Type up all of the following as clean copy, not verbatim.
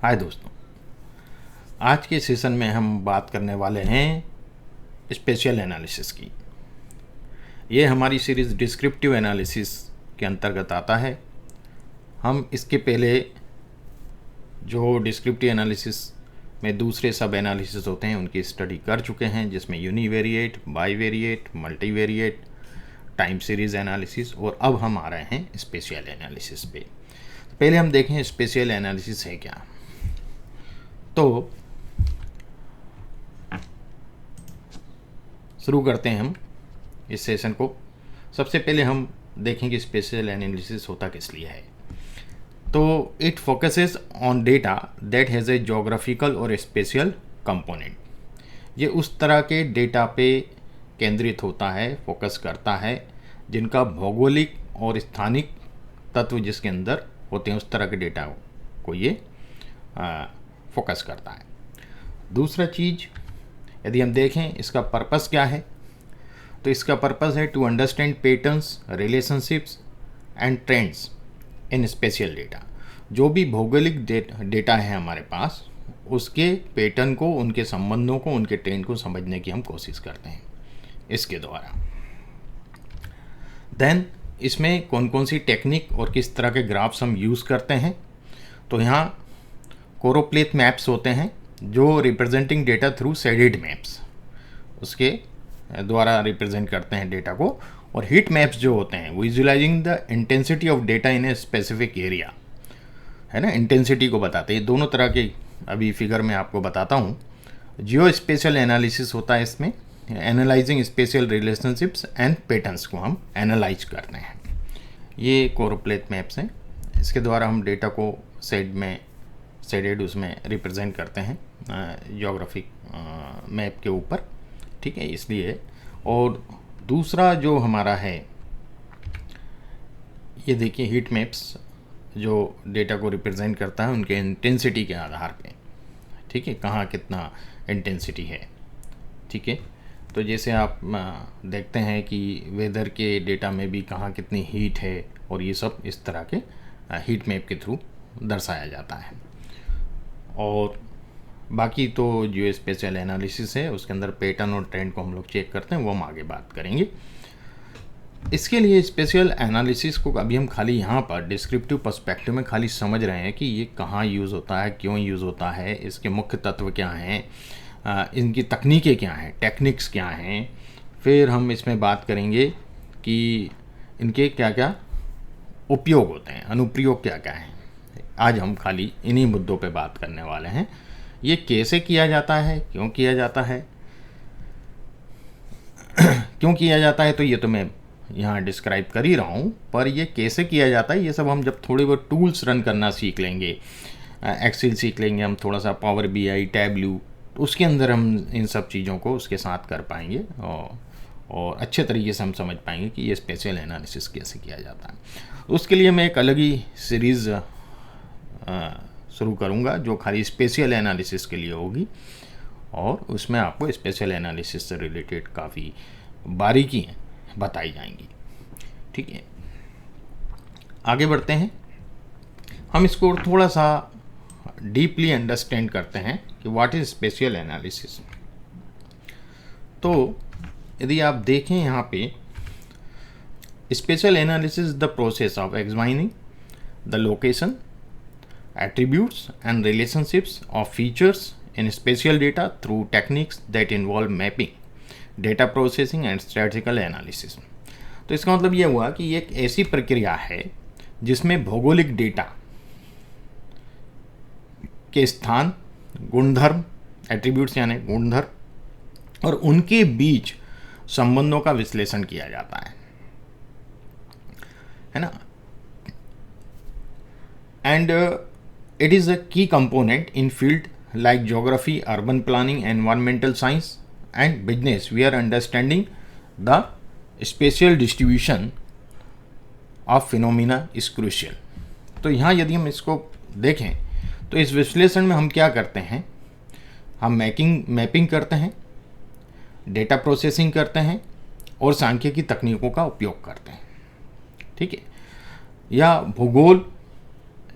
हाय दोस्तों, आज के सेशन में हम बात करने वाले हैं स्पेशियल एनालिसिस की। ये हमारी सीरीज़ डिस्क्रिप्टिव एनालिसिस के अंतर्गत आता है। हम इसके पहले जो डिस्क्रिप्टिव एनालिसिस में दूसरे सब एनालिसिस होते हैं उनकी स्टडी कर चुके हैं, जिसमें univariate, bivariate, multivariate, time series analysis, और अब हम आ रहे हैं स्पेशियल एनालिसिस पे। पहले हम देखें स्पेशियल एनालिसिस है क्या। तो शुरू करते हैं हम इस सेशन को। सबसे पहले हम देखें कि स्पेशियल एनालिसिस होता किस लिए है। तो it focuses on data that has a geographical और स्पेशियल कंपोनेंट। ये उस तरह के डेटा पे केंद्रित होता है, फोकस करता है, जिनका भौगोलिक और स्थानिक तत्व जिसके अंदर होते हैं, उस तरह के डेटा को ये फोकस करता है। दूसरा चीज़, यदि हम देखें इसका पर्पस क्या है, तो इसका पर्पस है to understand patterns, relationships and trends in spatial data. जो भी भौगोलिक डेटा है हमारे पास, उसके पैटर्न को, उनके संबंधों को, उनके ट्रेंड को समझने की हम कोशिश करते हैं इसके द्वारा। देन इसमें कौन कौन सी टेक्निक और किस तरह के ग्राफ्स हम यूज़ करते हैं। तो यहाँ कोरोप्लेथ मैप्स होते हैं जो representing data through shaded maps, उसके द्वारा रिप्रेजेंट करते हैं डेटा को। और हीट मैप्स जो होते हैं, visualising the intensity of data in a specific area, है ना, इंटेंसिटी को बताते हैं। दोनों तरह के अभी फिगर में आपको बताता हूँ। जियो स्पेशल एनालिसिस होता है, इसमें analysing special relationships and patterns को हम एनालाइज करते हैं। ये कोरोप्लेथ मैप्स हैं, इसके द्वारा हम डेटा को शेडेड उसमें रिप्रेजेंट करते हैं ज्योग्राफिक मैप के ऊपर, ठीक है, इसलिए। और दूसरा जो हमारा है, ये देखिए हीट मैप्स जो डेटा को रिप्रेजेंट करता है उनके इंटेंसिटी के आधार पे, ठीक है, कहाँ कितना इंटेंसिटी है, ठीक है। तो जैसे आप देखते हैं कि वेदर के डेटा में भी कहाँ कितनी हीट है, और ये सब इस तरह के हीट मैप के थ्रू दर्शाया जाता है। और बाकी तो जो स्पेशल एनालिसिस है उसके अंदर पैटर्न और ट्रेंड को हम लोग चेक करते हैं, वो हम आगे बात करेंगे। इसके लिए स्पेशल एनालिसिस को अभी हम खाली यहाँ पर डिस्क्रिप्टिव पर्सपेक्टिव में खाली समझ रहे हैं कि ये कहाँ यूज़ होता है, क्यों यूज़ होता है, इसके मुख्य तत्व क्या हैं, इनकी तकनीकें क्या हैं, टेक्निक्स क्या हैं। फिर हम इसमें बात करेंगे कि इनके क्या क्या उपयोग होते हैं, अनुप्रयोग क्या क्या हैं। आज हम खाली इन्हीं मुद्दों पे बात करने वाले हैं। ये कैसे किया जाता है, क्यों किया जाता है क्यों किया जाता है, तो ये तो मैं यहाँ डिस्क्राइब कर ही रहा हूँ, पर ये कैसे किया जाता है ये सब हम जब थोड़े बहुत टूल्स रन करना सीख लेंगे, एक्सेल सीख लेंगे, हम थोड़ा सा पावर BI, टैबल्यू, तो उसके अंदर हम इन सब चीज़ों को उसके साथ कर पाएंगे और अच्छे तरीके से हम समझ पाएंगे कि ये स्पेशल एनालिसिस कैसे किया जाता है। उसके लिए मैं एक अलग ही सीरीज़ शुरू करूँगा जो खाली स्पेशल एनालिसिस के लिए होगी, और उसमें आपको स्पेशल एनालिसिस से रिलेटेड काफ़ी बारीकियाँ बताई जाएंगी, ठीक है। आगे बढ़ते हैं, हम इसको थोड़ा सा डीपली अंडरस्टैंड करते हैं कि व्हाट इज़ स्पेशल एनालिसिस। तो यदि आप देखें यहाँ पे, special analysis the process of examining the location, attributes and relationships of features in spatial data through techniques that involve mapping, data processing and statistical analysis। तो इसका मतलब ये हुआ कि ये एक ऐसी प्रक्रिया है जिसमें भौगोलिक डेटा के स्थान, गुणधर्म, एट्रीब्यूट्स यानी गुणधर्म, और उनके बीच संबंधों का विश्लेषण किया जाता है ना। And it is a key component in field like geography, urban planning, environmental science and business where understanding the spatial distribution of phenomena is crucial। तो यहाँ यदि हम इसको देखें तो इस विश्लेषण में हम क्या करते हैं, हम मैपिंग करते हैं, डेटा प्रोसेसिंग करते हैं और सांख्यिकी तकनीकों का उपयोग करते हैं, ठीक है। या भूगोल,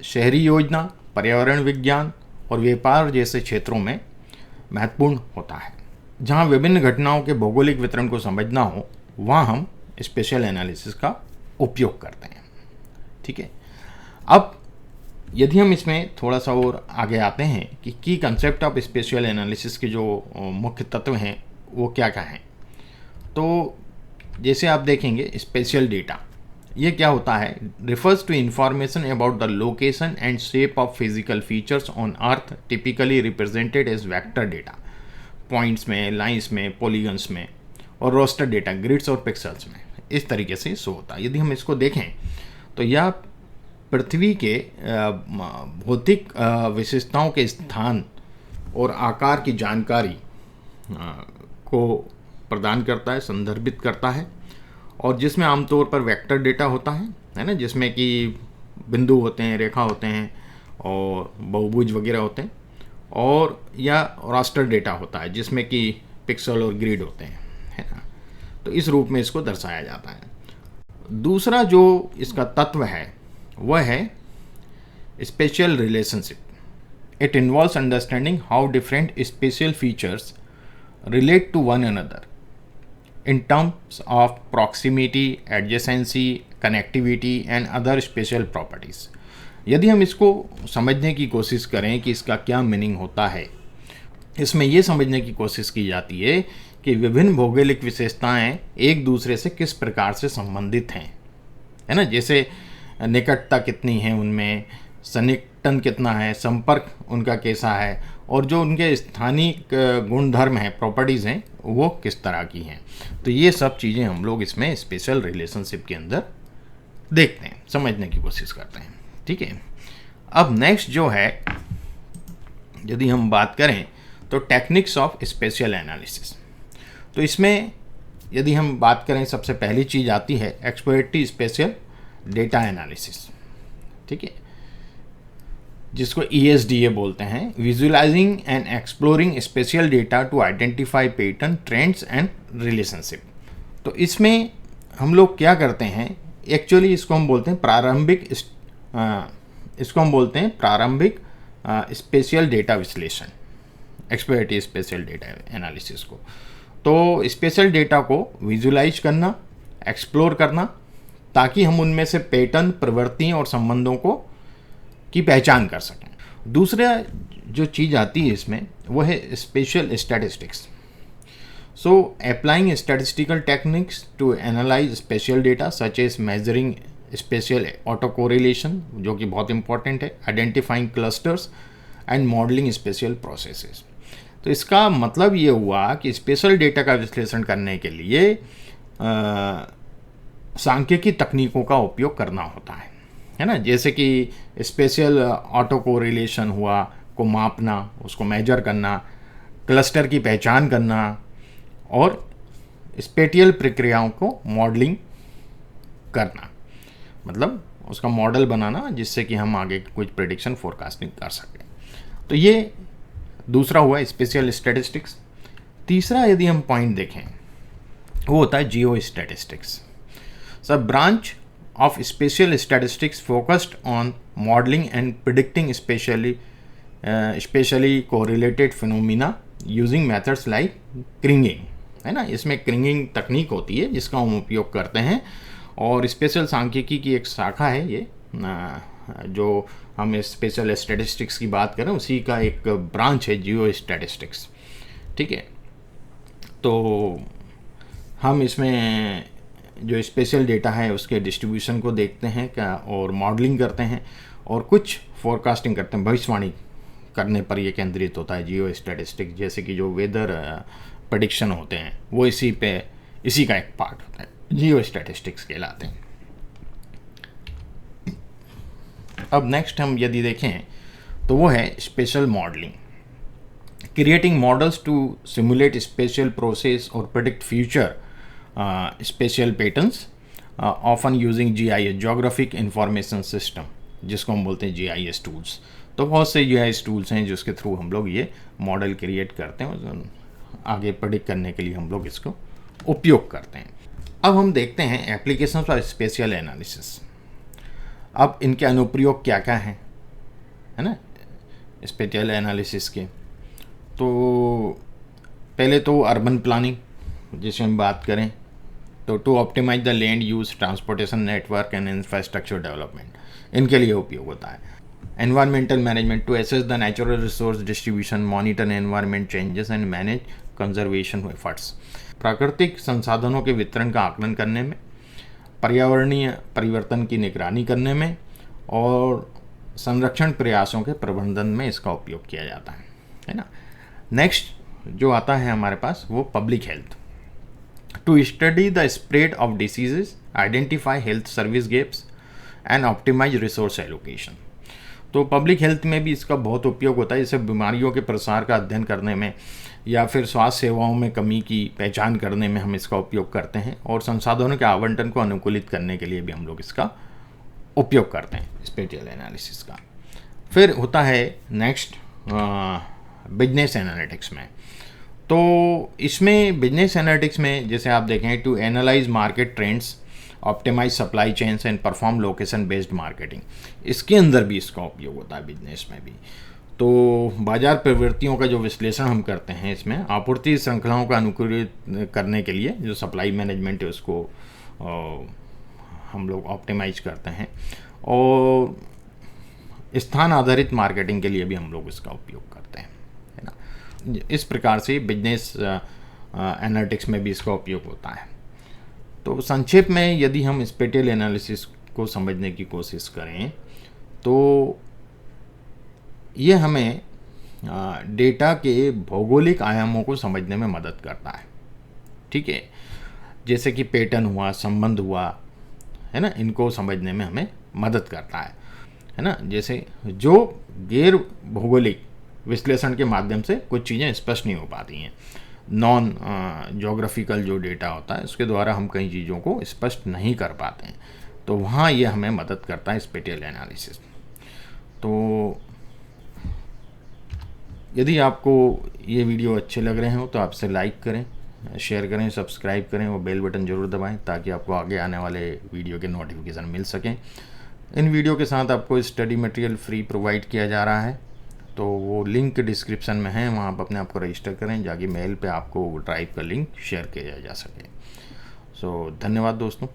शहरी योजना, पर्यावरण विज्ञान और व्यापार जैसे क्षेत्रों में महत्वपूर्ण होता है। जहाँ विभिन्न घटनाओं के भौगोलिक वितरण को समझना हो, वहाँ हम स्पेशियल एनालिसिस का उपयोग करते हैं। ठीक है, अब यदि हम इसमें थोड़ा सा और आगे आते हैं कि की कंसेप्ट ऑफ स्पेशियल एनालिसिस के जो मुख्य तत्व हैं वो क्या क्या हैं, तो जैसे आप देखेंगे स्पेशियल डेटा, ये क्या होता है, refers to information about the location and shape of physical features on earth, typically represented as vector data, points में, लाइंस में, पॉलीगन्स में, और रोस्टर डेटा ग्रिड्स और पिक्सल्स में, इस तरीके से शो होता है। यदि हम इसको देखें तो यह पृथ्वी के भौतिक विशेषताओं के स्थान और आकार की जानकारी को प्रदान करता है, संदर्भित करता है, और जिसमें आमतौर पर वेक्टर डेटा होता है ना, जिसमें कि बिंदु होते हैं, रेखा होते हैं और बहुभुज वगैरह होते हैं, और या रास्टर डेटा होता है जिसमें कि पिक्सल और ग्रिड होते हैं, है ना। तो इस रूप में इसको दर्शाया जाता है। दूसरा जो इसका तत्व है वह है spatial relationship. It involves understanding how different spatial features relate to one another in terms of proximity, adjacency, connectivity and other special properties। यदि हम इसको समझने की कोशिश करें कि इसका क्या मीनिंग होता है, इसमें ये समझने की कोशिश की जाती है कि विभिन्न भौगोलिक विशेषताएं एक दूसरे से किस प्रकार से संबंधित हैं, है ना। जैसे निकटता कितनी है उनमें, सन्निकटन कितना है, संपर्क उनका कैसा है, और जो उनके स्थानीय गुणधर्म हैं, प्रॉपर्टीज़ हैं, वो किस तरह की हैं। तो ये सब चीज़ें हम लोग इसमें स्पेशल रिलेशनशिप के अंदर देखते हैं, समझने की कोशिश करते हैं। ठीक है, अब नेक्स्ट जो है, यदि हम बात करें तो टेक्निक्स ऑफ स्पेशियल एनालिसिस, तो इसमें यदि हम बात करें, सबसे पहली चीज़ आती है एक्सप्लोरेटरी स्पेशियल डेटा एनालिसिस। ठीक है, जिसको ESDA बोलते हैं, visualising and exploring spatial data to identify pattern, trends and relationship. तो इसमें हम लोग क्या करते हैं, एक्चुअली इसको हम बोलते हैं प्रारंभिक स्पेशियल डेटा विश्लेषण, एक्सप्लोरेटरी स्पेशियल डेटा एनालिसिस को। तो स्पेशल डेटा को विजुलाइज करना, एक्सप्लोर करना, ताकि हम उनमें से पैटर्न, प्रवृत्तियों और संबंधों को की पहचान कर सकें। दूसरा जो चीज़ आती है इसमें वो है special statistics. So applying statistical techniques to analyse special data such as measuring special auto correlation, जो कि बहुत इंपॉर्टेंट है, identifying clusters and modelling special processes. तो इसका मतलब ये हुआ कि स्पेशल डेटा का विश्लेषण करने के लिए सांख्यिकी तकनीकों का उपयोग करना होता है ना। जैसे कि स्पेशल ऑटो कोरिलेशन हुआ, को मापना, उसको मेजर करना, क्लस्टर की पहचान करना, और स्पेटियल प्रक्रियाओं को मॉडलिंग करना, मतलब उसका मॉडल बनाना जिससे कि हम आगे कुछ प्रेडिक्शन फोरकास्टिंग कर सकें। तो ये दूसरा हुआ स्पेशल स्टैटिस्टिक्स। तीसरा यदि हम पॉइंट देखें वो होता है जियो स्टैटिस्टिक्स। सब branch of spatial statistics focused on modeling and predicting spatially correlated phenomena using methods like क्रिंगिंग, है ना। इसमें क्रिंगिंग तकनीक होती है जिसका हम उपयोग करते हैं, और स्पेशल सांख्यिकी की एक शाखा है ये, जो हम स्पेशल स्टैटिस्टिक्स की बात करें उसी का एक ब्रांच है जियो स्टैटिस्टिक्स। ठीक है, तो हम इसमें जो स्पेशल डेटा है उसके डिस्ट्रीब्यूशन को देखते हैं क्या, और मॉडलिंग करते हैं, और कुछ फोरकास्टिंग करते हैं, भविष्यवाणी करने पर यह केंद्रित होता है जियो स्टैटिस्टिक्स। जैसे कि जो वेदर प्रेडिक्शन होते हैं वो इसी का एक पार्ट होता है, जियो स्टैटिस्टिक्स कहलाते हैं। अब नेक्स्ट हम यदि देखें तो वो है special modelling, creating models to simulate special process और predict future special patterns, often using GIS, geographic information system, जिसको हम बोलते हैं GIS टूल्स। तो बहुत से GIS टूल्स हैं जिसके थ्रू हम लोग ये मॉडल क्रिएट करते हैं, और आगे प्रेडिक्ट करने के लिए हम लोग इसको उपयोग करते हैं। अब हम देखते हैं एप्लीकेशंस ऑफ स्पेशल एनालिसिस। अब इनके अनुप्रयोग क्या क्या हैं, है ना। स्पेटियल एनालिसिस के। तो पहले तो अर्बन प्लानिंग जिसे हम बात करें तो to optimise the land use, transportation network and infrastructure development, इनके लिए उपयोग होता है। Environmental management to assess the natural resource distribution, monitor environment changes and manage conservation efforts, प्राकृतिक संसाधनों के वितरण का आकलन करने में, पर्यावरणीय परिवर्तन की निगरानी करने में और संरक्षण प्रयासों के प्रबंधन में इसका उपयोग किया जाता है ना। नेक्स्ट जो आता है हमारे पास वो public health, to study the spread of diseases, identify health service gaps and optimise resource allocation. तो पब्लिक हेल्थ में भी इसका बहुत उपयोग होता है, जैसे बीमारियों के प्रसार का अध्ययन करने में या फिर स्वास्थ्य सेवाओं में कमी की पहचान करने में हम इसका उपयोग करते हैं, और संसाधनों के आवंटन को अनुकूलित करने के लिए भी हम लोग इसका उपयोग करते हैं स्पेटियल एनालिसिस का। फिर होता है नेक्स्ट बिजनेस एनालिटिक्स में। तो इसमें बिजनेस एनालिटिक्स में जैसे आप देखें to analyse market trends, optimise supply chains and perform location based marketing, इसके अंदर भी इसका उपयोग होता है बिजनेस में भी। तो बाजार प्रवृत्तियों का जो विश्लेषण हम करते हैं इसमें, आपूर्ति श्रृंखलाओं का अनुकूलित करने के लिए जो सप्लाई मैनेजमेंट है उसको हम लोग ऑप्टिमाइज करते हैं, और स्थान आधारित मार्केटिंग के लिए भी हम लोग इसका उपयोग करते हैं, है ना। इस प्रकार से बिजनेस एनालिटिक्स में भी इसका उपयोग होता है। तो संक्षेप में यदि हम स्पेटियल एनालिसिस को समझने की कोशिश करें तो ये हमें डेटा के भौगोलिक आयामों को समझने में मदद करता है, ठीक है। जैसे कि पैटर्न हुआ, संबंध हुआ, है ना, इनको समझने में हमें मदद करता है ना। जैसे जो गैर भौगोलिक विश्लेषण के माध्यम से कुछ चीज़ें स्पष्ट नहीं हो पाती हैं, नॉन जोग्राफिकल जो डेटा होता है उसके द्वारा हम कई चीज़ों को स्पष्ट नहीं कर पाते हैं, तो वहाँ ये हमें मदद करता है स्पेटियल एनालिसिस। तो यदि आपको ये वीडियो अच्छे लग रहे हो तो आपसे लाइक करें, शेयर करें, सब्सक्राइब करें और बेल बटन ज़रूर दबाएं ताकि आपको आगे आने वाले वीडियो के नोटिफिकेशन मिल सकें। इन वीडियो के साथ आपको स्टडी मटेरियल फ्री प्रोवाइड किया जा रहा है, तो वो लिंक डिस्क्रिप्शन में है, वहाँ आप अपने आप को रजिस्टर करें जाकि मेल पे आपको ड्राइव का लिंक शेयर किया जा सके। सो धन्यवाद दोस्तों।